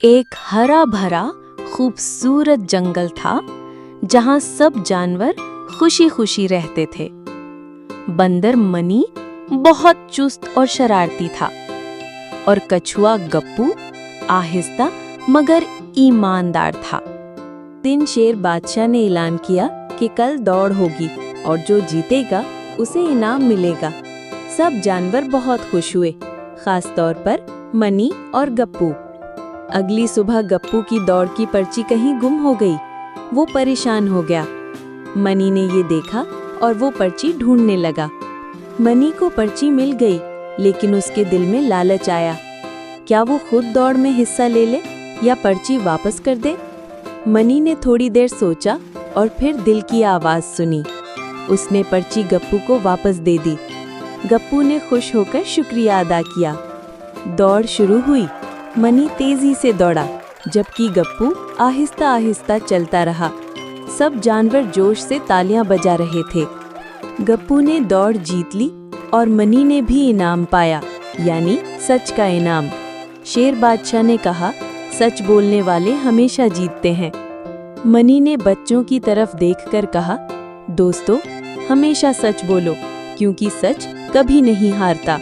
एक हरा भरा खूबसूरत जंगल था जहां सब जानवर खुशी खुशी रहते थे। बंदर मनी बहुत चुस्त और शरारती था और कछुआ गप्पू आहिस्ता मगर ईमानदार था। दिन शेर बादशाह ने ऐलान किया कि कल दौड़ होगी और जो जीतेगा उसे इनाम मिलेगा। सब जानवर बहुत खुश हुए, खास तौर पर मनी और गप्पू। अगली सुबह गप्पू की दौड़ की पर्ची कहीं गुम हो गई। वो परेशान हो गया। मनी ने ये देखा और वो पर्ची ढूंढने लगा। मनी को पर्ची मिल गई, लेकिन उसके दिल में लालच आया। क्या वो खुद दौड़ में हिस्सा ले ले या पर्ची वापस कर दे? मनी ने थोड़ी देर सोचा और फिर दिल की आवाज सुनी। उसने पर्ची गप्पू को वापस दे दी। गप्पू ने खुश होकर शुक्रिया अदा किया। दौड़ शुरू हुई। मनी तेजी से दौड़ा, जबकि गप्पू आहिस्ता आहिस्ता चलता रहा। सब जानवर जोश से तालियां बजा रहे थे। गप्पू ने दौड़ जीत ली और मनी ने भी इनाम पाया, यानी सच का इनाम। शेर बादशाह ने कहा, सच बोलने वाले हमेशा जीतते हैं। मनी ने बच्चों की तरफ देखकर कहा, दोस्तों, हमेशा सच बोलो, क्योंकि सच कभी नहीं हारता।